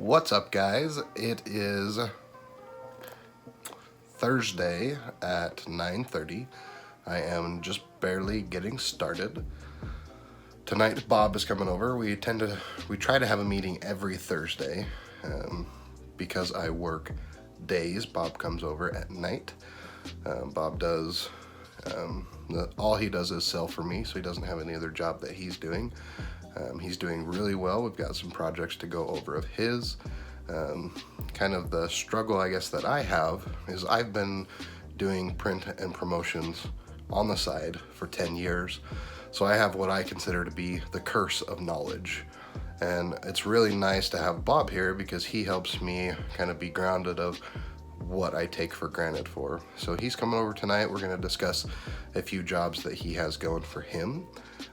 What's up, guys? It is Thursday at 9:30. I am just barely getting started. Tonight Bob is coming over. We try to have a meeting every Thursday. Because I work days, Bob comes over at night. Bob does all he does is sell for me, so he doesn't have any other job that he's doing. He's doing really well. We've got some projects to go over of his. Kind of the struggle, I guess, that I have is I've been doing print and promotions on the side for 10 years. So I have what I consider to be the curse of knowledge. And it's really nice to have Bob here because he helps me kind of be grounded of what I take for granted for. So he's coming over tonight. We're going to discuss a few jobs that he has going for him.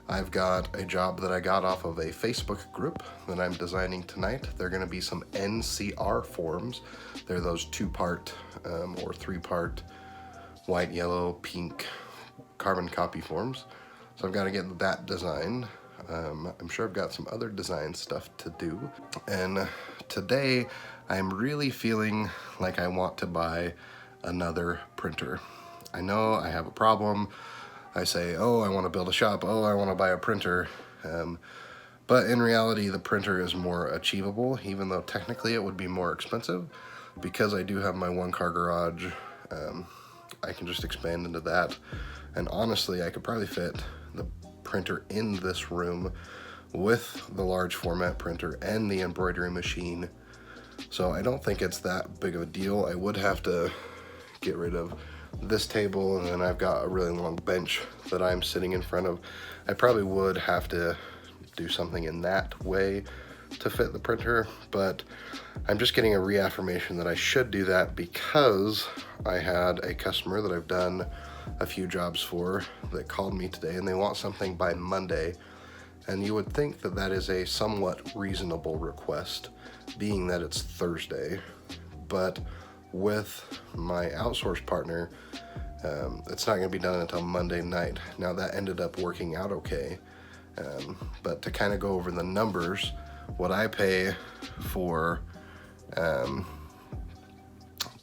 I've got a job that I got off of a Facebook group that I'm designing tonight. They're going to be some NCR forms. They're those 2-part or 3-part white, yellow, pink carbon copy forms. So I've got to get that designed. I'm sure I've got some other design stuff to do. And today I'm really feeling like I want to buy another printer. I know I have a problem. I say, oh, I want to build a shop. Oh, I want to buy a printer. But in reality, the printer is more achievable, even though technically it would be more expensive. Because I do have my 1-car garage, I can just expand into that. And honestly, I could probably fit the printer in this room with the large format printer and the embroidery machine. So I don't think it's that big of a deal. I would have to get rid of this table, and then I've got a really long bench that I'm sitting in front of. I probably would have to do something in that way to fit the printer, but I'm just getting a reaffirmation that I should do that because I had a customer that I've done a few jobs for that called me today, and they want something by Monday. And you would think that that is a somewhat reasonable request, being that it's Thursday. But with my outsource partner, it's not going to be done until Monday night. Now that ended up working out okay. But to kind of go over the numbers, what I pay for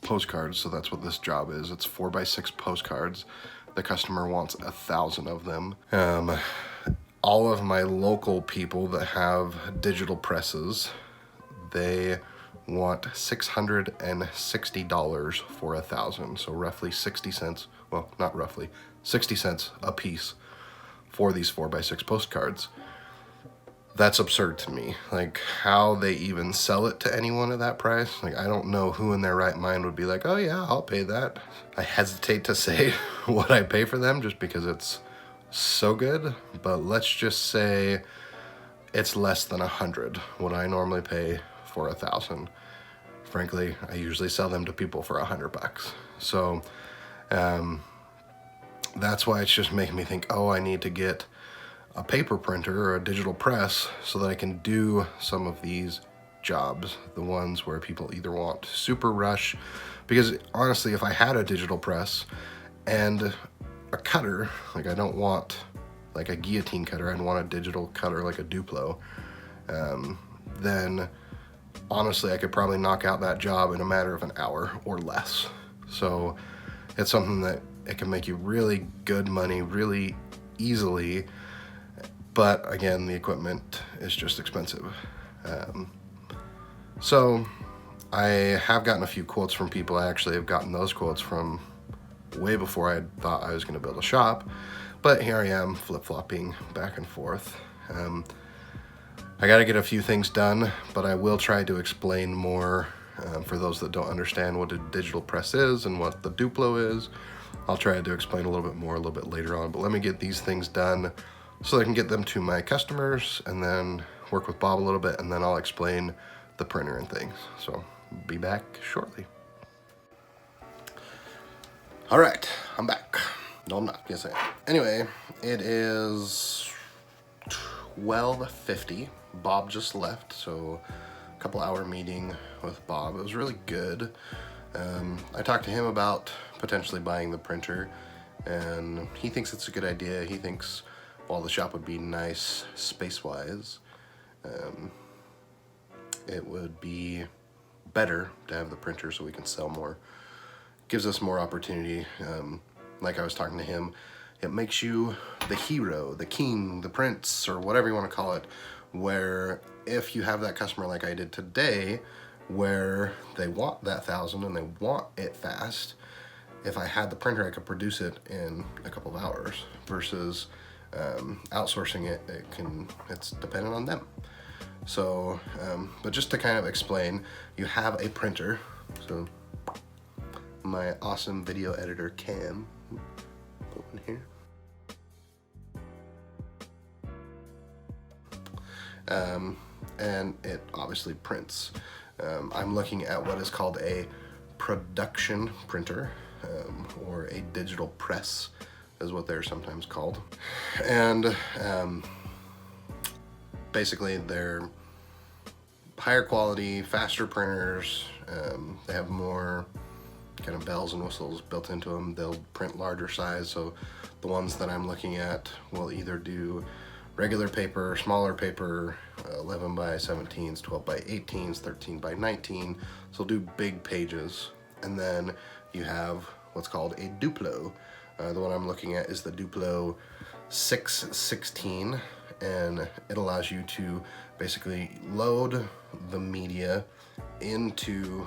postcards, so that's what this job is. It's 4x6 postcards. The customer wants 1,000 of them. All of my local people that have digital presses, they want $660 for 1,000. So roughly 60 cents, well, not roughly, 60 cents a piece for these 4x6 postcards. That's absurd to me. Like, how they even sell it to anyone at that price. Like, I don't know who in their right mind would be like, oh yeah, I'll pay that. I hesitate to say what I pay for them just because it's so good, but let's just say it's less than 100 what I normally pay for 1,000. Frankly, I usually sell them to people for $100. So that's why it's just making me think, oh, I need to get a paper printer or a digital press so that I can do some of these jobs, the ones where people either want super rush, because honestly, if I had a digital press and a cutter, like I don't want like a guillotine cutter, I'd want a digital cutter like a Duplo, then honestly I could probably knock out that job in a matter of an hour or less. So it's something that it can make you really good money really easily, but again, the equipment is just expensive. So I have gotten a few quotes from people. I actually have gotten those quotes from way before I thought I was going to build a shop, but here I am flip-flopping back and forth. I got to get a few things done, but I will try to explain more for those that don't understand what a digital press is and what the Duplo is. I'll try to explain a little bit more a little bit later on, but let me get these things done so I can get them to my customers and then work with Bob a little bit, and then I'll explain the printer and things. So be back shortly. All right, I'm back. No, I'm not. Yes, I am. Anyway, it is 12:50. Bob just left, so a couple hour meeting with Bob. It was really good. I talked to him about potentially buying the printer, and he thinks it's a good idea. He thinks while the shop would be nice space-wise, it would be better to have the printer so we can sell more. Gives us more opportunity. Like I was talking to him, it makes you the hero, the king, the prince, or whatever you want to call it, where if you have that customer like I did today, where they want that 1,000 and they want it fast, if I had the printer, I could produce it in a couple of hours versus outsourcing it. It's dependent on them. So, but just to kind of explain, you have a printer. So my awesome video editor Cam, put one here. And it obviously prints. I'm looking at what is called a production printer, or a digital press is what they're sometimes called. And basically they're higher quality, faster printers. They have more kind of bells and whistles built into them. They'll print larger size, so the ones that I'm looking at will either do regular paper, smaller paper, 11 by 17s, 12 by 18s, 13 by 19, so do big pages. And then you have what's called a Duplo. The one I'm looking at is the Duplo 616, and it allows you to basically load the media into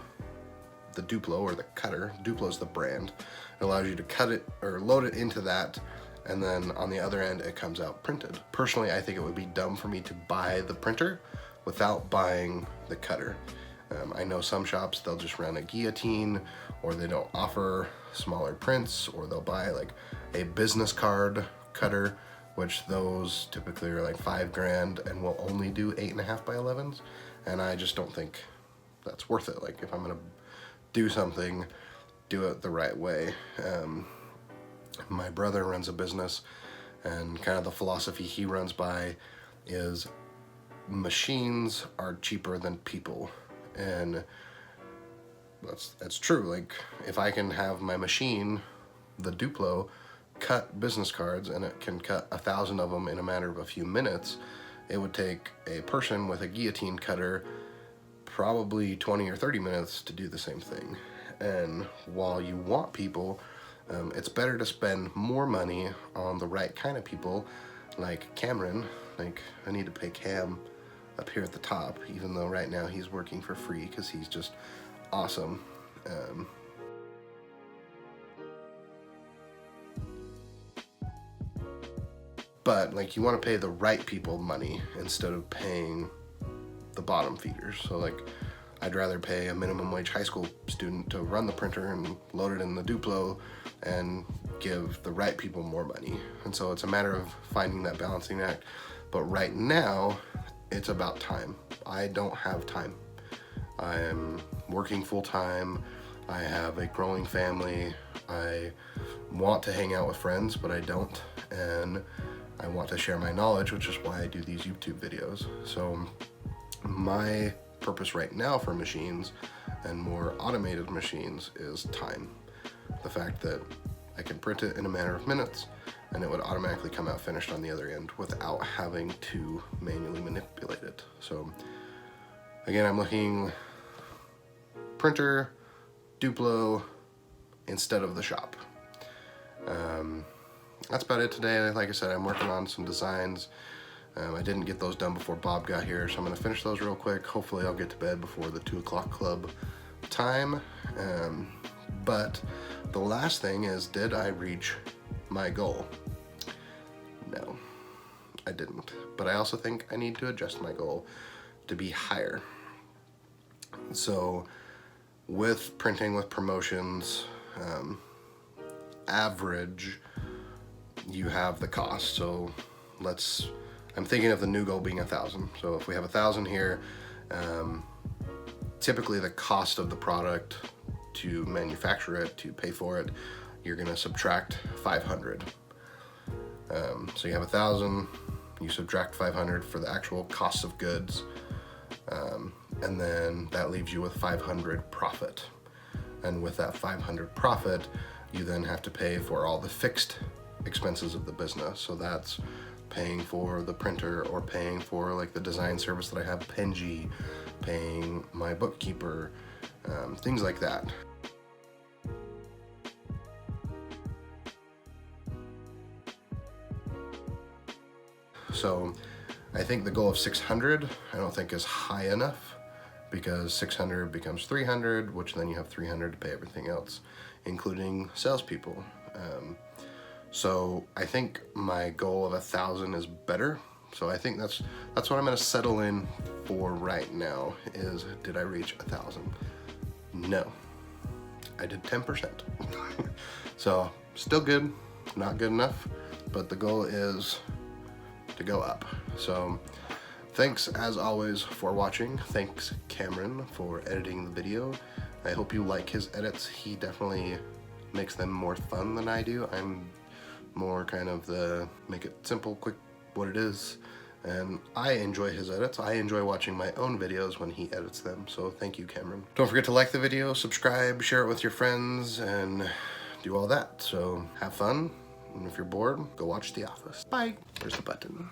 the Duplo, or the cutter. Duplo is the brand. It allows you to cut it or load it into that, and then on the other end it comes out printed. Personally, I think it would be dumb for me to buy the printer without buying the cutter. I know some shops, they'll just run a guillotine, or they don't offer smaller prints, or they'll buy like a business card cutter, which those typically are like $5,000 and will only do 8.5 by 11s. And I just don't think that's worth it. Like, if I'm gonna do something, do it the right way. My brother runs a business, and kind of the philosophy he runs by is machines are cheaper than people. And that's true. Like, if I can have my machine, the Duplo, cut business cards, and it can cut 1,000 of them in a matter of a few minutes, it would take a person with a guillotine cutter probably 20 or 30 minutes to do the same thing. And while you want people, it's better to spend more money on the right kind of people, like Cameron. Like, I need to pay Cam up here at the top, even though right now he's working for free because he's just awesome. But like, you want to pay the right people money instead of paying the bottom feeders. So like, I'd rather pay a minimum wage high school student to run the printer and load it in the Duplo and give the right people more money. And so it's a matter of finding that balancing act. But right now, it's about time. I don't have time. I am working full time. I have a growing family. I want to hang out with friends, but I don't. And I want to share my knowledge, which is why I do these YouTube videos. So my purpose right now for machines and more automated machines is time. The fact that I can print it in a matter of minutes and it would automatically come out finished on the other end without having to manually manipulate it. So again, I'm looking printer, Duplo, instead of the shop. That's about it today. Like I said, I'm working on some designs. I didn't get those done before Bob got here, so I'm gonna finish those real quick. Hopefully I'll get to bed before the 2 o'clock club time. But the last thing is, did I reach my goal? No, I didn't. But I also think I need to adjust my goal to be higher. So with printing, with promotions, average, you have the cost. So I'm thinking of the new goal being 1,000. So if we have 1,000 here, typically the cost of the product to manufacture it, to pay for it, you're gonna subtract 500. So you have 1,000, you subtract 500 for the actual cost of goods, and then that leaves you with 500 profit. And with that 500 profit, you then have to pay for all the fixed expenses of the business. So that's paying for the printer, or paying for like the design service that I have, Penji, paying my bookkeeper, things like that. So I think the goal of 600 I don't think is high enough, because 600 becomes 300, which then you have 300 to pay everything else, including salespeople. So I think my goal of 1,000 is better. So I think that's what I'm gonna settle in for right now. Is, did I reach 1,000? No, I did 10%. So still good, not good enough, but the goal is to go up. So thanks as always for watching. Thanks Cameron for editing the video. I hope you like his edits. He definitely makes them more fun than I do. I'm more kind of the make it simple, quick, what it is. And I enjoy his edits. I enjoy watching my own videos when he edits them. So thank you, Cameron. Don't forget to like the video, subscribe, share it with your friends, and do all that. So have fun. And if you're bored, go watch The Office. Bye. Where's the button?